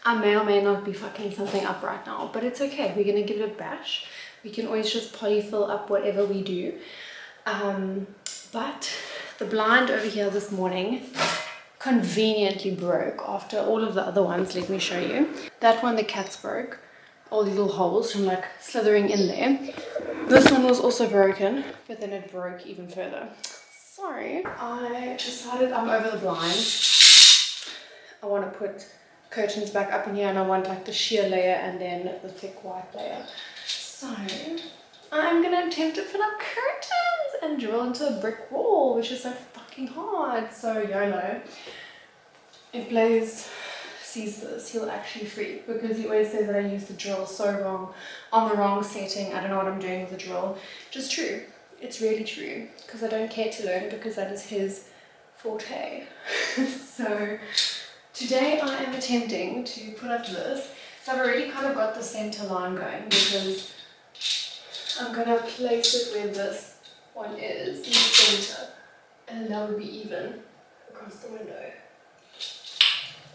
I may or may not be fucking something up right now, but it's okay. We're gonna give it a bash. We can always just polyfill up whatever we do. But the blind over here this morning conveniently broke after all of the other ones. Let me show you. That one the cats broke. All these little holes from like slithering in there. This one was also broken, but then it broke even further. So I decided I'm over the blinds. I want to put curtains back up in here, and I want like the sheer layer and then the thick white layer. So I'm gonna attempt to fill up curtains and drill into a brick wall, which is so fucking hard. So YOLO. If Blaze sees this, he'll actually freak, because he always says that I use the drill so wrong, on the wrong setting. I don't know what I'm doing with the drill. Just true. It's really true, because I don't care to learn, because that is his forte. So today I am attempting to put up this. So I've already kind of got the center line going, because I'm going to place it where this one is, in the center, and that would be even across the window.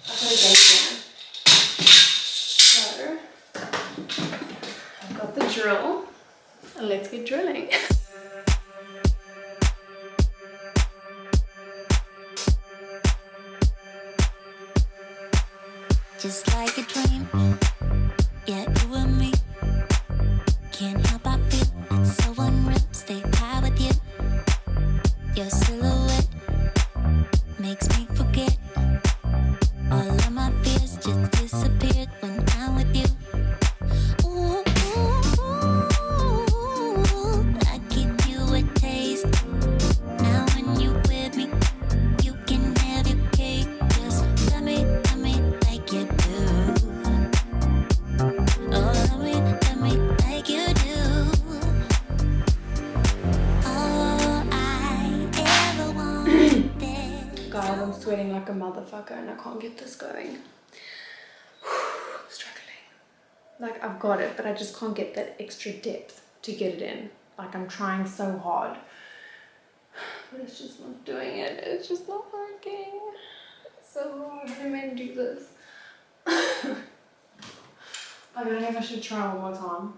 I've got a game plan. So I've got the drill, and let's get drilling. Just like a dream, yeah, you and me. Can't help but feel it's so unreal. Stay high with you. Your silhouette makes me forget. All of my fears just disappeared when I'm with you. Ooh, ooh, ooh, I give you a taste. Now when you with me, you can have your cake. Just love me like you do. Oh, love me like you do. All I ever wanted. Guys, I'm sweating like a motherfucker and I can't get this going. Struggling. Like, I've got it, but I just can't get that extra depth to get it in. Like, I'm trying so hard, but it's just not doing it. It's just not working. It's so hard. I meant to do this. I don't know if I should try one more time.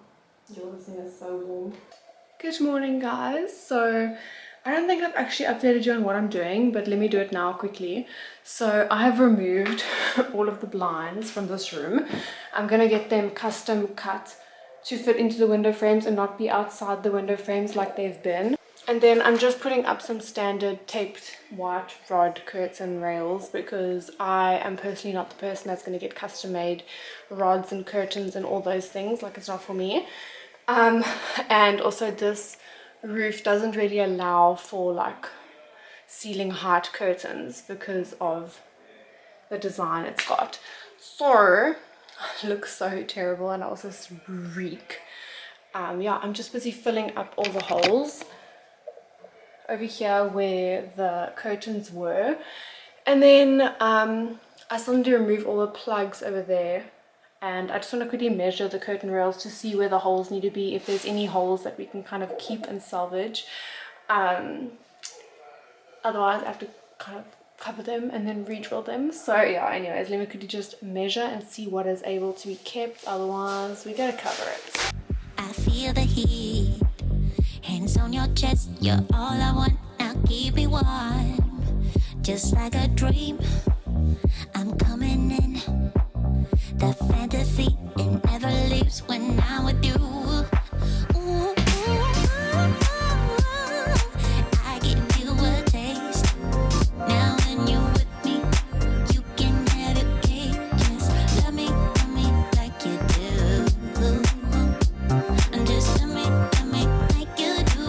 Yo, this thing is so warm. Good morning, guys. So I don't think I've actually updated you on what I'm doing, but let me do it now quickly. So I have removed all of the blinds from this room. I'm gonna get them custom cut to fit into the window frames and not be outside the window frames like they've been. And then I'm just putting up some standard taped white rod curtain rails, because I am personally not the person that's going to get custom made rods and curtains and all those things. Like, it's not for me. And also this roof doesn't really allow for like ceiling height curtains because of the design it's got. So it looks so terrible, and I also reek. Yeah, I'm just busy filling up all the holes over here where the curtains were, and then I still need to remove all the plugs over there, and I just want to quickly measure the curtain rails to see where the holes need to be, if there's any holes that we can kind of keep and salvage. Otherwise I have to kind of cover them and then re-drill them. So yeah, anyways, let me quickly just measure and see what is able to be kept, otherwise we gotta cover it. I feel the heat. Hands on your chest, you're all I want. Now keep me warm, just like a dream. I'm coming in. The fantasy, it never leaves when I'm with you. Ooh, I give you a taste. Now when you're with me, you can have your cake. Just love me like you do. And just love me like you do.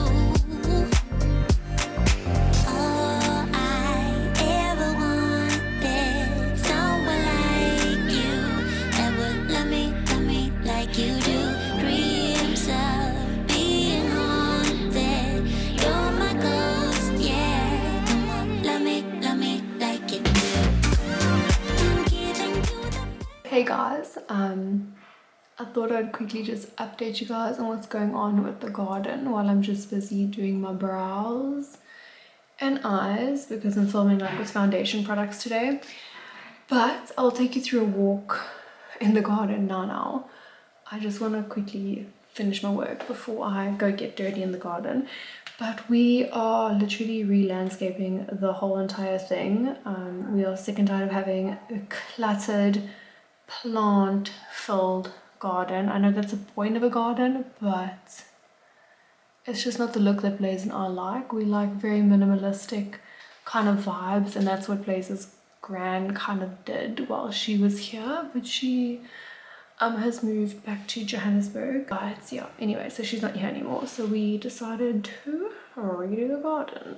All I ever wanted, someone like you that would love me like you do. Dreams of being haunted, you're my ghost, yeah. Come on, love me like you do. I'm giving you the. Hey guys, I thought I'd quickly just update you guys on what's going on with the garden while I'm just busy doing my brows and eyes, because I'm filming like with foundation products today. But I'll take you through a walk in the garden now. I just want to quickly finish my work before I go get dirty in the garden. But we are literally re-landscaping the whole entire thing. We are sick and tired of having a cluttered, plant-filled garden. I know that's the point of a garden, but it's just not the look that Blaze and I like. We like very minimalistic kind of vibes, and that's what Blaze's gran kind of did while she was here, but she has moved back to Johannesburg. But yeah, anyway, so she's not here anymore, so we decided to redo the garden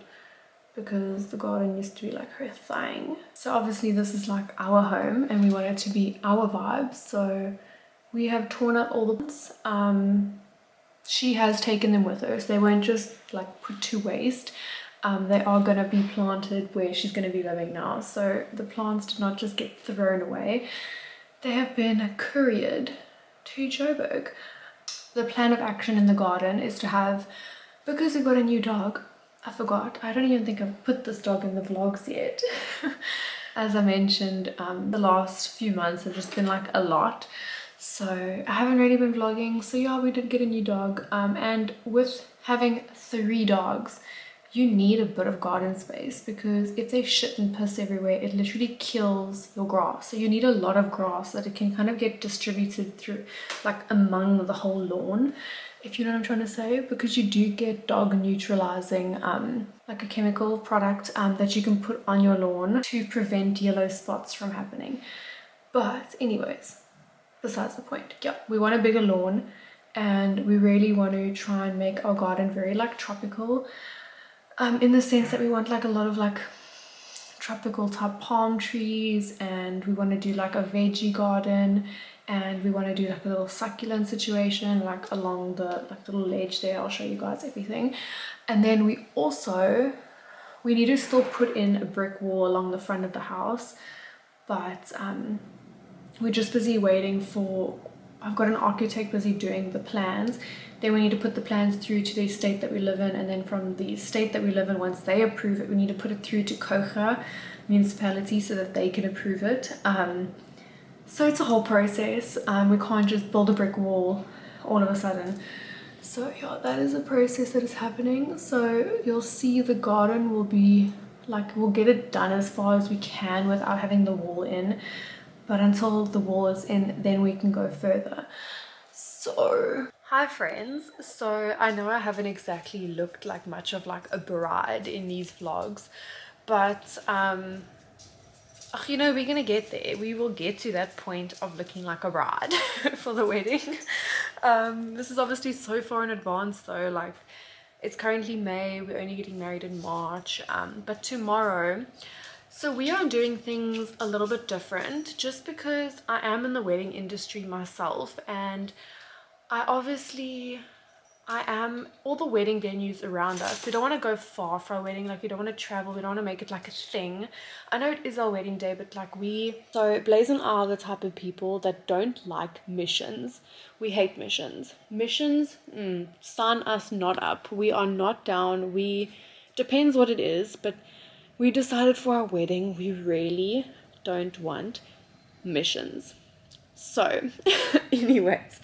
because the garden used to be like her thing. So obviously this is like our home and we want it to be our vibes, so we have torn out all the plants. She has taken them with her, so they won't just like put to waste. They are going to be planted where she's going to be living now, so the plants did not just get thrown away. They have been couriered to Joburg. The plan of action in the garden is to have, because we've got a new dog, I forgot, I don't even think I've put this dog in the vlogs yet. As I mentioned, the last few months have just been like a lot, so I haven't really been vlogging. So yeah, we did get a new dog, and with having 3 dogs, you need a bit of garden space, because if they shit and piss everywhere, it literally kills your grass. So you need a lot of grass so that it can kind of get distributed through, like among the whole lawn, if you know what I'm trying to say, because you do get dog neutralizing, like a chemical product that you can put on your lawn to prevent yellow spots from happening. But anyways, besides the point, yeah, we want a bigger lawn and we really want to try and make our garden very like tropical. In the sense that we want like a lot of like tropical type palm trees, and we want to do like a veggie garden, and we want to do like a little succulent situation like along the like little ledge there. I'll show you guys everything. And then we need to still put in a brick wall along the front of the house, but we're just busy waiting for, I've got an architect busy doing the plans. Then we need to put the plans through to the estate that we live in, and then from the estate that we live in, once they approve it, we need to put it through to Kocha municipality so that they can approve it. So it's a whole process. We can't just build a brick wall all of a sudden. So yeah, that is a process that is happening. So you'll see the garden will be like, we'll get it done as far as we can without having the wall in. But until the wall is in, then we can go further. So hi friends, so I know I haven't exactly looked like much of like a bride in these vlogs, but you know, we're gonna get there. We will get to that point of looking like a bride for the wedding. This is obviously so far in advance though, like it's currently May, we're only getting married in March, but tomorrow. So we are doing things a little bit different just because I am in the wedding industry myself, and I am all the wedding venues around us. We don't want to go far for our wedding, like we don't want to travel, we don't want to make it like a thing. I know it is our wedding day, but like so Blaze and I are the type of people that don't like missions. We hate missions. Missions, sign us not up. We are not down. Depends what it is, but we decided for our wedding we really don't want missions. So anyways,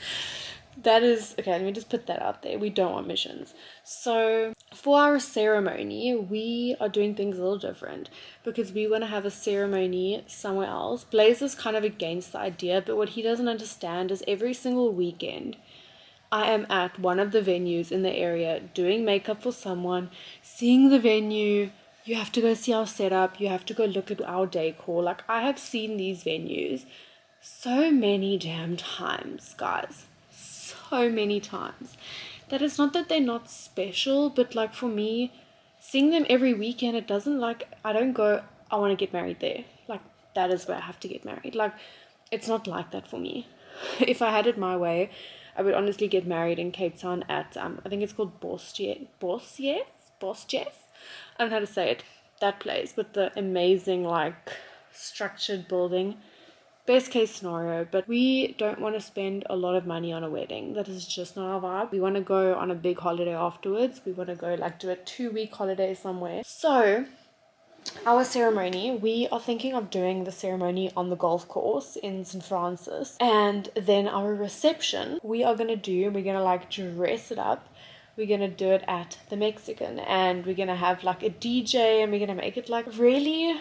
that is okay. Let me just put that out there. We don't want missions. So for our ceremony, we are doing things a little different because we want to have a ceremony somewhere else. Blaze is kind of against the idea, but what he doesn't understand is every single weekend I am at one of the venues in the area doing makeup for someone, seeing the venue. You have to go see our setup. You have to go look at our decor. Like, I have seen these venues so many damn times, guys. So many times. That it's not that they're not special, but like for me, seeing them every weekend, it doesn't like, I don't go, I want to get married there. Like, that is where I have to get married. Like, it's not like that for me. If I had it my way, I would honestly get married in Cape Town at, I think it's called Bosjes. I don't know how to say it. That place with the amazing like structured building. Best case scenario, but we don't want to spend a lot of money on a wedding. That is just not our vibe. We want to go on a big holiday afterwards. We want to go like do a 2-week holiday somewhere. So our ceremony, we are thinking of doing the ceremony on the golf course in St. Francis, and then our reception we're gonna like dress it up. We're gonna do it at the Mexican, and we're gonna have like a DJ, and we're gonna make it like really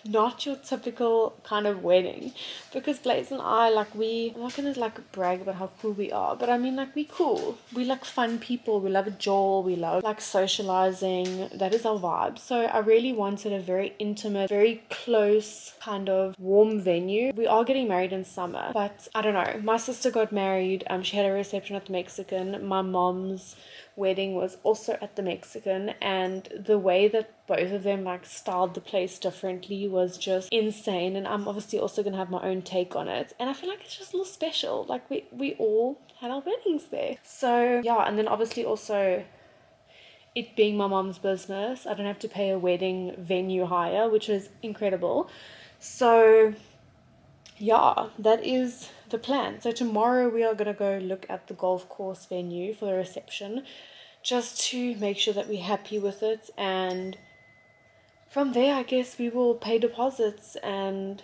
not your typical kind of wedding, because Blaze and I, like, I'm not gonna like brag about how cool we are, but I mean, like, we cool, we like fun people, we love a jolt, we love like socializing, that is our vibe. So I really wanted a very intimate, very close, kind of warm venue. We are getting married in summer, but I don't know, my sister got married, she had a reception at the Mexican, my mom's wedding was also at the Mexican, and the way that both of them like styled the place differently was just insane. And I'm obviously also gonna have my own take on it, and I feel like it's just a little special, like we all had our weddings there. So yeah, and then obviously also it being my mom's business, I don't have to pay a wedding venue hire, which is incredible. So yeah, that is the plan. So tomorrow we are going to go look at the golf course venue for the reception, just to make sure that we're happy with it, and from there I guess we will pay deposits and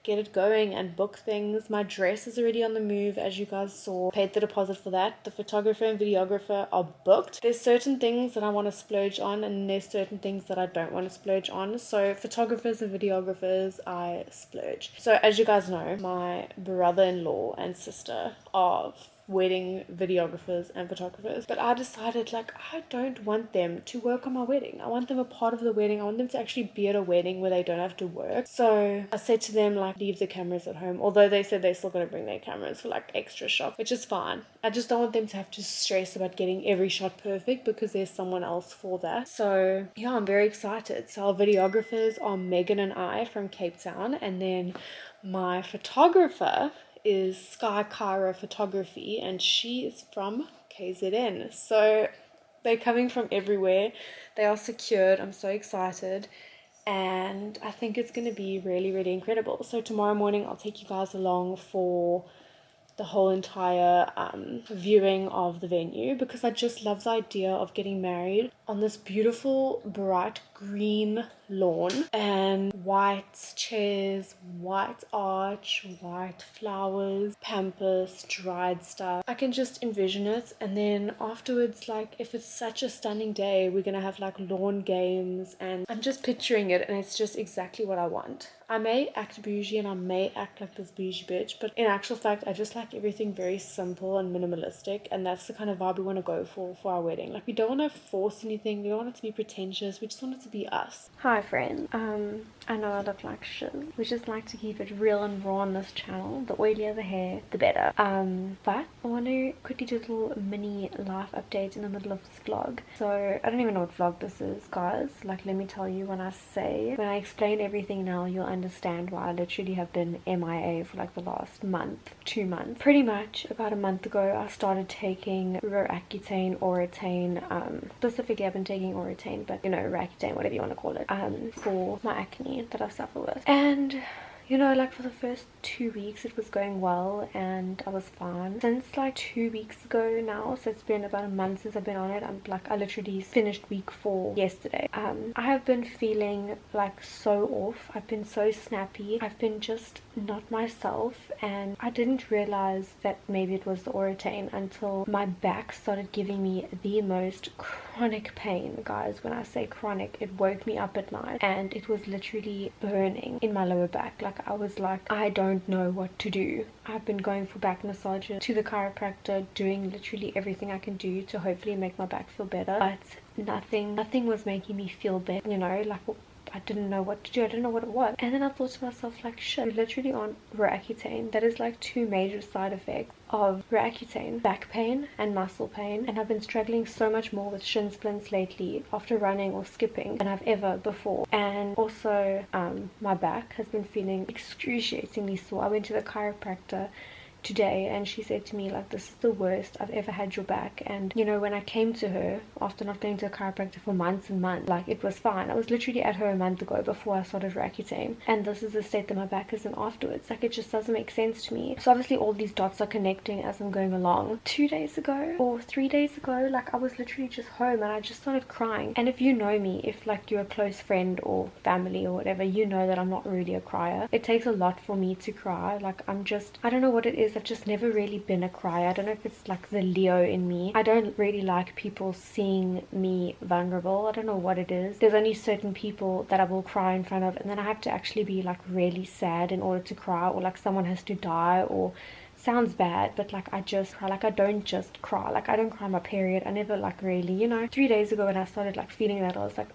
get it going and book things. My dress is already on the move, as you guys saw. Paid the deposit for that. The photographer and videographer are booked. There's certain things that I want to splurge on, and there's certain things that I don't want to splurge on. So photographers and videographers, I splurge. So as you guys know, my brother-in-law and sister are wedding videographers and photographers, but I decided, like, I don't want them to work on my wedding. I want them a part of the wedding. I want them to actually be at a wedding where they don't have to work. So I said to them, like, leave the cameras at home, although they said they're still going to bring their cameras for like extra shots, which is fine. I just don't want them to have to stress about getting every shot perfect, because there's someone else for that. So yeah, I'm very excited. So our videographers are Megan and I from Cape Town, and then my photographer is Sky Kyra Photography, and she is from KZN. So they're coming from everywhere. They are secured. I'm so excited, and I think it's going to be really, really incredible. So tomorrow morning I'll take you guys along for the whole entire viewing of the venue, because I just love the idea of getting married on this beautiful bright green lawn, and white chairs, white arch, white flowers, pampas, dried stuff. I can just envision it. And then afterwards, like, if it's such a stunning day, we're gonna have like lawn games, and I'm just picturing it, and it's just exactly what I want. I may act bougie and I may act like this bougie bitch, but in actual fact I just like everything very simple and minimalistic, and that's the kind of vibe we want to go for our wedding. Like, we don't want to force anything, we don't want it to be pretentious, we just want it to be us. Hi friends, I know I look like shiz. We just like to keep it real and raw on this channel. The oilier the hair, the better. But I want to quickly do a little mini life update in the middle of this vlog. So I don't even know what vlog this is, guys. Like, let me tell you, when I explain everything now, you'll understand why I literally have been MIA for like the last month, 2 months. Pretty much about a month ago I started taking Oratane, specifically I've been taking Oratane, but you know, Roaccutane, whatever you want to call it, for my acne that I suffer with. And you know, like, for the first 2 weeks it was going well and I was fine. Since like 2 weeks ago now, so it's been about a month since I've been on it, I literally finished week 4 yesterday. I have been feeling like so off. I've been so snappy. I've been just not myself, and I didn't realize that maybe it was the Oratane until my back started giving me the most chronic pain. Guys, when I say chronic, it woke me up at night and it was literally burning in my lower back. Like, I was like, I don't know what to do. I've been going for back massages, to the chiropractor, doing literally everything I can do to hopefully make my back feel better, but nothing was making me feel better, you know. Like, I didn't know what to do. I didn't know what it was. And then I thought to myself, like, shit, you're literally on Roaccutane. That is like 2 major side effects of Roaccutane: back pain and muscle pain. And I've been struggling so much more with shin splints lately after running or skipping than I've ever before. And also my back has been feeling excruciatingly sore. I went to the chiropractor today, and she said to me like, this is the worst I've ever had your back. And you know, when I came to her after not going to a chiropractor for months and months, like it was fine. I was literally at her a month ago before I started Roaccutane, and this is the state that my back is in afterwards. Like, it just doesn't make sense to me. So obviously all these dots are connecting as I'm going along. 2 days ago or 3 days ago, like I was literally just home and I just started crying. And if you know me, if like you're a close friend or family or whatever, you know that I'm not really a crier. It takes a lot for me to cry. Like, I don't know what it is. I've just never really been a crier. I don't know if it's like the Leo in me. I don't really like people seeing me vulnerable. I don't know what it is. There's only certain people that I will cry in front of, and then I have to actually be like really sad in order to cry, or like someone has to die, or sounds bad, but like I just cry. Like, I don't just cry. Like, I don't cry my period. I never like really, you know. 3 days ago when I started like feeling that, I was like,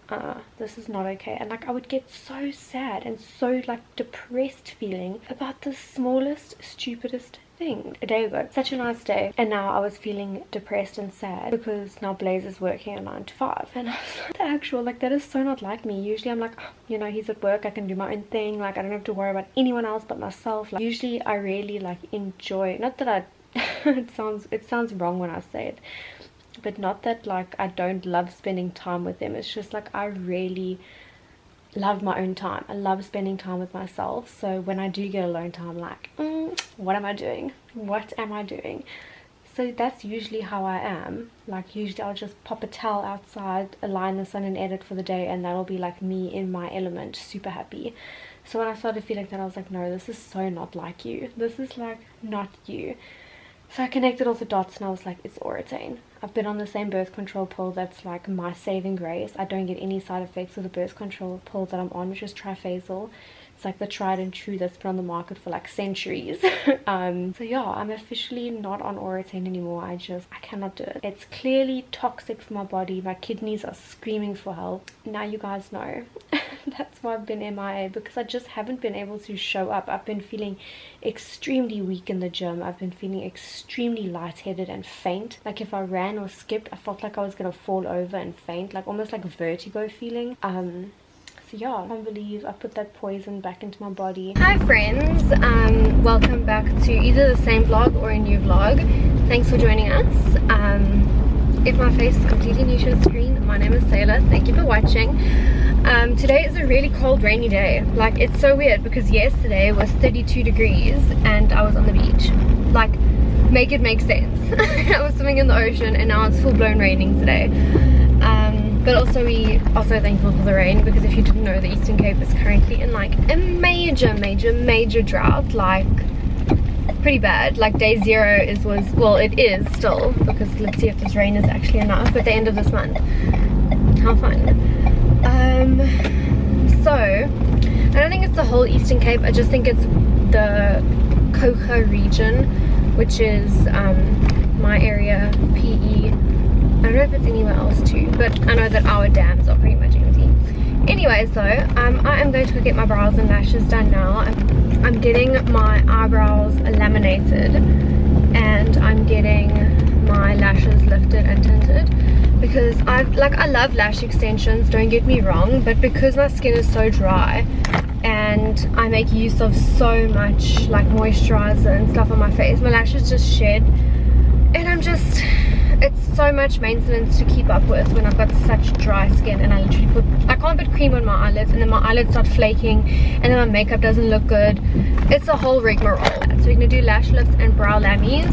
this is not okay. And like I would get so sad and so like depressed feeling about the smallest, stupidest thing a day ago. Such a nice day, and now I was feeling depressed and sad because now Blaze is working a 9 to 5, and I was like, the actual, like, that is so not like me. Usually I'm like, oh, you know, he's at work, I can do my own thing, like I don't have to worry about anyone else but myself. Like, usually I really like enjoy, not that I it sounds wrong when I say it, but not that like I don't love spending time with them. It's just like I really love my own time. I love spending time with myself. So when I do get alone time, I'm like, what am I doing? What am I doing? So that's usually how I am. Like, usually I'll just pop a towel outside, lie in the sun and edit for the day, and that'll be like me in my element, super happy. So when I started feeling that, I was like, no, this is so not like you. This is like not you. So I connected all the dots and I was like, it's Oratane. I've been on the same birth control pill that's like my saving grace. I don't get any side effects with the birth control pill that I'm on, which is triphasal. It's like the tried and true that's been on the market for like centuries. So yeah, I'm officially not on Oratane anymore. I cannot do it. It's clearly toxic for my body. My kidneys are screaming for help. Now you guys know. That's why I've been MIA, because I just haven't been able to show up. I've been feeling extremely weak in the gym. I've been feeling extremely lightheaded and faint. Like if I ran or skipped, I felt like I was gonna fall over and faint, like almost like a vertigo feeling. So yeah, I can't believe I put that poison back into my body. Hi friends, welcome back to either the same vlog or a new vlog. Thanks for joining us. If my face is completely new to the screen, my name is Sailor. Thank you for watching. Today is a really cold, rainy day. Like, it's so weird because yesterday was 32 degrees and I was on the beach. Like, make it make sense. I was swimming in the ocean and now it's full-blown raining today. But also we also thankful for the rain, because if you didn't know, the Eastern Cape is currently in like a major drought. Like, pretty bad. Like day 0 well, it is still, because let's see if this rain is actually enough at the end of this month. How fun. So I don't think it's the whole Eastern Cape. I just think it's the Coca region, which is my area, PE. I don't know if it's anywhere else too, but I know that our dams are pretty much empty. Anyways though, I am going to go get my brows and lashes done now. I'm getting my eyebrows laminated and I'm getting my lashes lifted and tinted, because I love lash extensions, don't get me wrong, but because my skin is so dry and I make use of so much like moisturizer and stuff on my face, my lashes just shed, and it's so much maintenance to keep up with when I've got such dry skin, and I can't put cream on my eyelids, and then my eyelids start flaking, and then my makeup doesn't look good. It's a whole rigmarole. So we're gonna do lash lifts and brow lammies,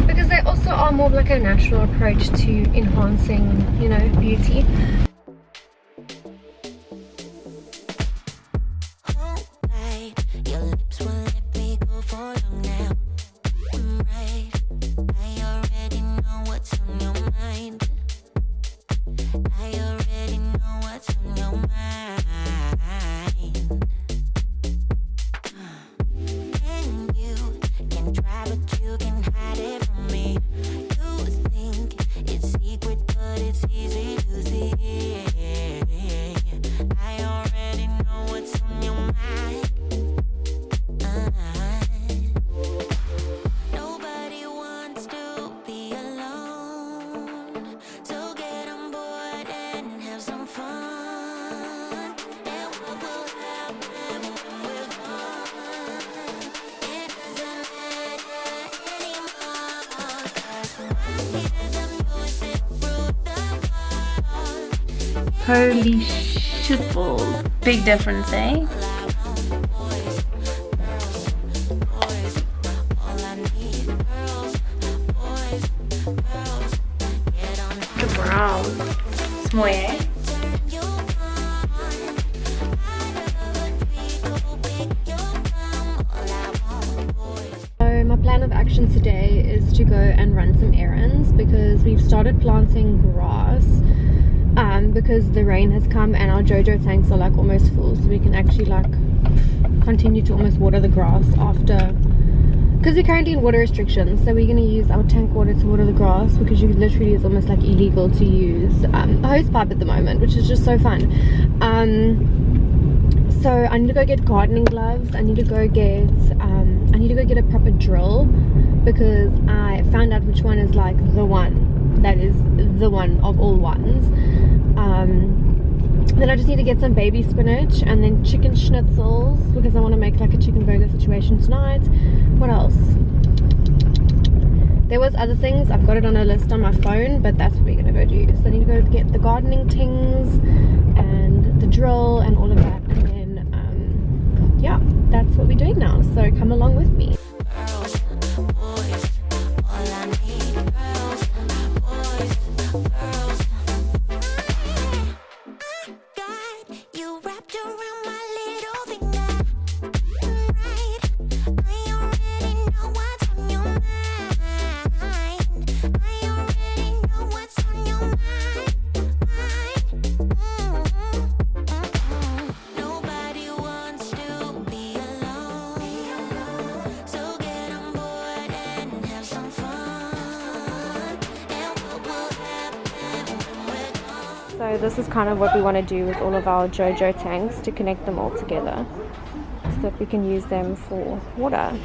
because they also are more of like a natural approach to enhancing, you know, beauty. Easy to see. Holy shitballs. Big difference, eh? The brows. Small, eh? So my plan of action today is to go and run some errands because we've started planting grass because the rain has come and our JoJo tanks are like almost full, so we can actually like continue to almost water the grass after, because we're currently in water restrictions. So we're going to use our tank water to water the grass because you literally, it's almost like illegal to use a hose pipe at the moment, which is just so fun. So I need to go get gardening gloves. I need to go get a proper drill because I found out which one is like the one that is the one of all ones. Then I just need to get some baby spinach and then chicken schnitzels because I want to make like a chicken burger situation tonight. What else? There was other things. I've got it on a list on my phone, but that's what we're gonna go do. So I need to go get the gardening tings and the drill and all of that, and then yeah, that's what we're doing now. So come along with me. So this is kind of what we want to do with all of our JoJo tanks, to connect them all together so that we can use them for water.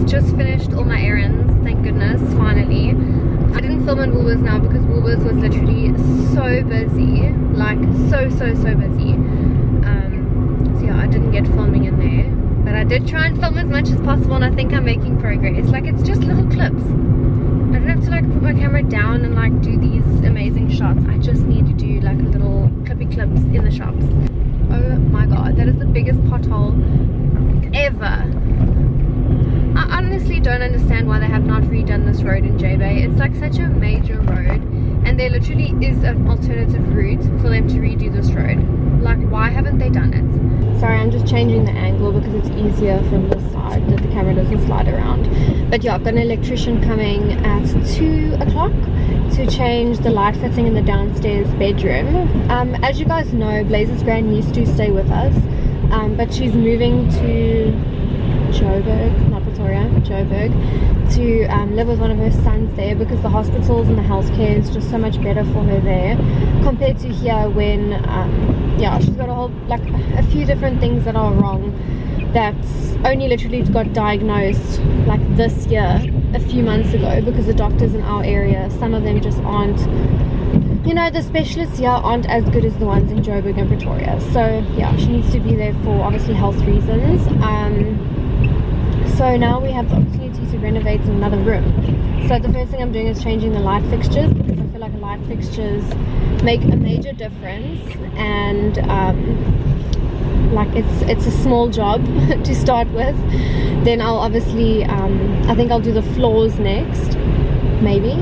Just finished all my errands, thank goodness, finally. I didn't film in Woolworths now because Woolworths was literally so busy, like so busy. So yeah, I didn't get filming in there, but I did try and film as much as possible, and I think I'm making progress. Like, it's just little clips. I don't have to like put my camera down and like do these amazing shots. I just need to do like little clippy clips in the shops. Oh my god, that is the biggest pothole ever. I honestly don't understand why they have not redone this road in J-Bay. It's like such a major road, and there literally is an alternative route for them to redo this road. Like, why haven't they done it? Sorry, I'm just changing the angle because it's easier from this side that the camera doesn't slide around. But yeah, I've got an electrician coming at 2 o'clock to change the light fitting in the downstairs bedroom. As you guys know, Blaze's gran used to stay with us, but she's moving to Joburg, not Pretoria, Joburg, to live with one of her sons there because the hospitals and the healthcare is just so much better for her there compared to here when yeah, she's got a whole, like a few different things that are wrong that only literally got diagnosed like this year, a few months ago, because the doctors in our area, some of them just aren't, you know, the specialists here aren't as good as the ones in Joburg and Pretoria. So yeah, she needs to be there for obviously health reasons. So now we have the opportunity to renovate another room. So the first thing I'm doing is changing the light fixtures because I feel like light fixtures make a major difference, and like it's a small job to start with. Then I'll obviously I think I'll do the floors next, maybe,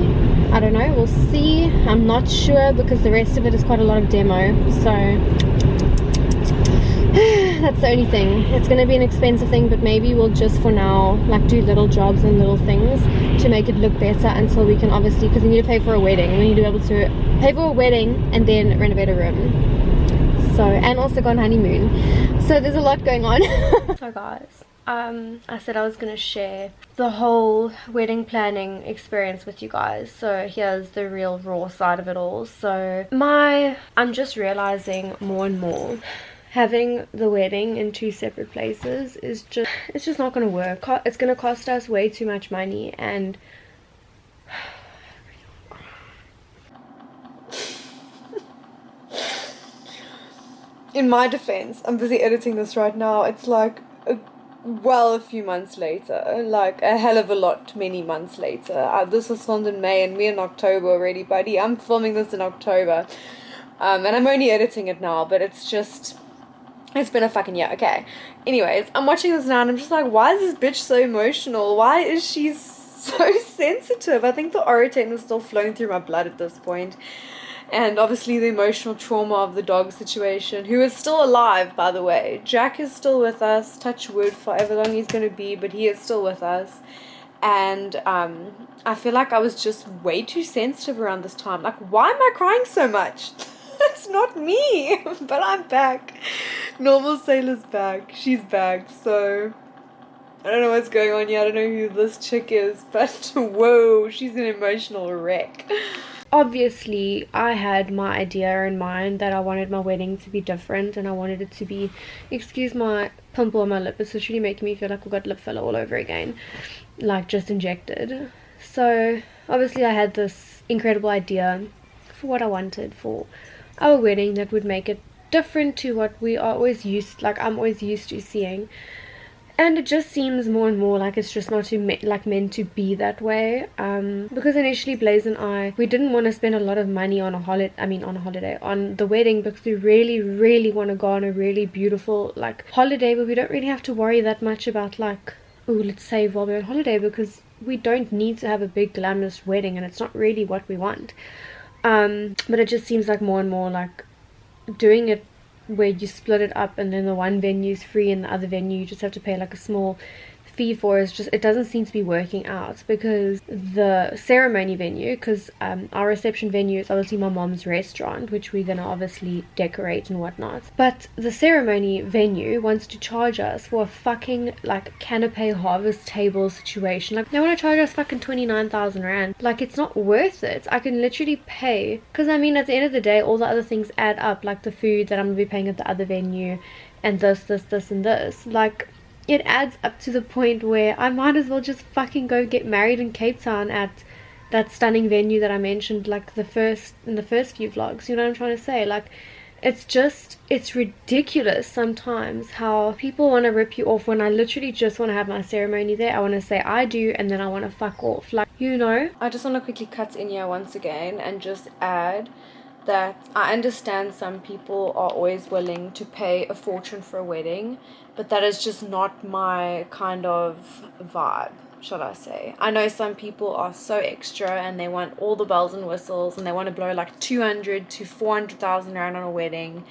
I don't know, we'll see. I'm not sure because the rest of it is quite a lot of demo, so that's the only thing. It's going to be an expensive thing, but maybe we'll just for now like do little jobs and little things to make it look better until we can, obviously, because we need to pay for a wedding, we need to be able to pay for a wedding and then renovate a room, so, and also go on honeymoon. So there's a lot going on. So guys, I said I was going to share the whole wedding planning experience with you guys. So here's the real raw side of it all. So I'm just realizing more and more having the wedding in 2 separate places is it's just not going to work. It's going to cost us way too much money, and in my defense, I'm busy editing this right now. It's like a few months later, like a hell of a lot many months later. This was filmed in May and we're in October already, buddy. I'm filming this in October, and I'm only editing it now, but it's been a fucking year. Okay, anyways, I'm watching this now and I'm just like, why is this bitch so emotional? Why is she so sensitive? I think the Oratane is still flowing through my blood at this point. And obviously the emotional trauma of the dog situation, who is still alive, by the way. Jack is still with us, touch wood, for however long he's going to be, but he is still with us. And I feel like I was just way too sensitive around this time. Like, why am I crying so much? It's not me, but I'm back. Normal Sailor's back. She's back, so I don't know what's going on here. I don't know who this chick is, but whoa, she's an emotional wreck. obviously I had my idea in mind that I wanted my wedding to be different, and I wanted it to be, excuse my pimple on my lip, it's literally making me feel like I've got lip filler all over again, like just injected. So obviously I had this incredible idea for what I wanted for our wedding that would make it different to what we are always used, like I'm always used to seeing. And it just seems more and more like it's just not meant to be that way. Because initially Blaze and I, we didn't want to spend a lot of money on on the wedding, because we really, really want to go on a really beautiful like holiday, but we don't really have to worry that much about like, oh, let's save while we're on holiday, because we don't need to have a big glamorous wedding, and it's not really what we want. But it just seems like more and more like doing it where you split it up, and then the one venue is free and the other venue you just have to pay like a small fee for, is just, it doesn't seem to be working out. Because the ceremony venue, because our reception venue is obviously my mom's restaurant, which we're gonna obviously decorate and whatnot, but the ceremony venue wants to charge us for a fucking like canapé harvest table situation. Like they want to charge us fucking 29,000 rand. Like it's not worth it. I can literally pay, because I mean at the end of the day all the other things add up, like the food that I'm gonna be paying at the other venue, and this and this, like it adds up to the point where I might as well just fucking go get married in Cape Town at that stunning venue that I mentioned like in the first few vlogs. You know what I'm trying to say? Like it's ridiculous sometimes how people want to rip you off when I literally just want to have my ceremony there. I want to say I do, and then I want to fuck off, like, you know. I just want to quickly cut in here once again and just add that I understand some people are always willing to pay a fortune for a wedding, but that is just not my kind of vibe, should I say. I know some people are so extra and they want all the bells and whistles and they want to blow like 200 to 400,000 rand on a wedding.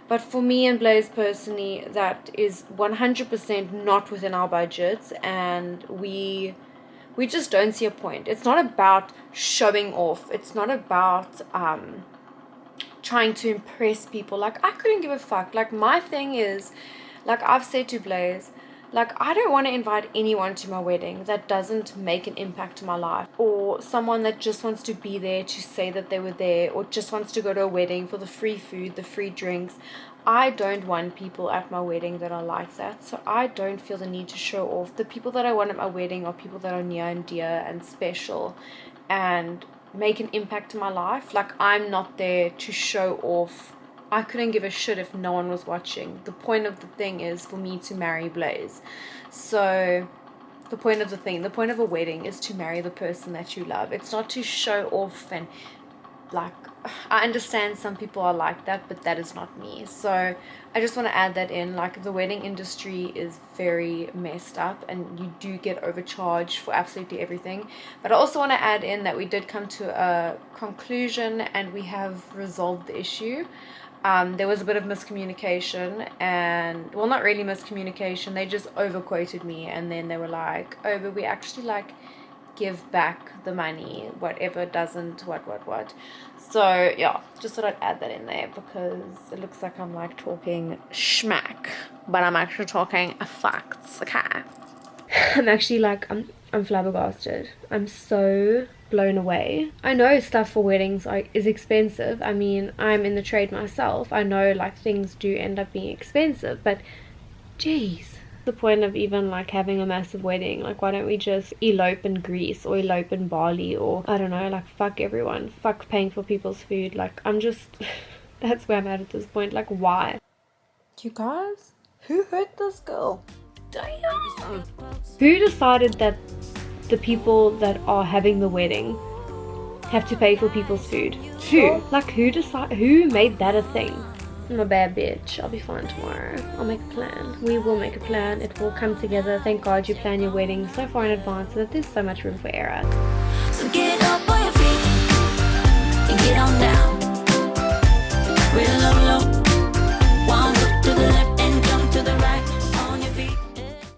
But for me and Blaze personally, that is 100% not within our budgets, and we just don't see a point. It's not about showing off. It's not about trying to impress people. Like, I couldn't give a fuck. Like, my thing is, like I've said to Blaze, like, I don't want to invite anyone to my wedding that doesn't make an impact to my life, or someone that just wants to be there to say that they were there, or just wants to go to a wedding for the free food, the free drinks. I don't want people at my wedding that are like that, so I don't feel the need to show off. The people that I want at my wedding are people that are near and dear and special and make an impact to my life. Like, I'm not there to show off. I couldn't give a shit if no one was watching. The point of the thing is for me to marry Blaze. So the point of a wedding is to marry the person that you love. It's not to show off. And like, I understand some people are like that, but that is not me. So I just want to add that in. Like, the wedding industry is very messed up and you do get overcharged for absolutely everything. But I also want to add in that we did come to a conclusion and we have resolved the issue. There was a bit of miscommunication, and well, not really miscommunication, they just overquoted me, and then they were like, oh, but we actually like give back the money, whatever doesn't, what. So yeah, just thought I'd add that in there because it looks like I'm like talking schmack, but I'm actually talking facts, okay? I'm actually like, I'm flabbergasted. I'm so blown away. I know stuff for weddings is expensive. I mean, I'm in the trade myself. I know like things do end up being expensive, but jeez. The point of even like having a massive wedding, like why don't we just elope in Greece or elope in Bali, or I don't know, like fuck everyone, fuck paying for people's food. Like I'm just that's where I'm at this point. Like why? You guys, who hurt this girl? Damn. Who decided that the people that are having the wedding have to pay for people's food? Who? Like who made that a thing? I'm a bad bitch. I'll be fine tomorrow. I'll make a plan. We will make a plan. It will come together. Thank God you plan your wedding so far in advance so that there's so much room for error. So get up on your feet and get on down. Real low, low. One foot to the left,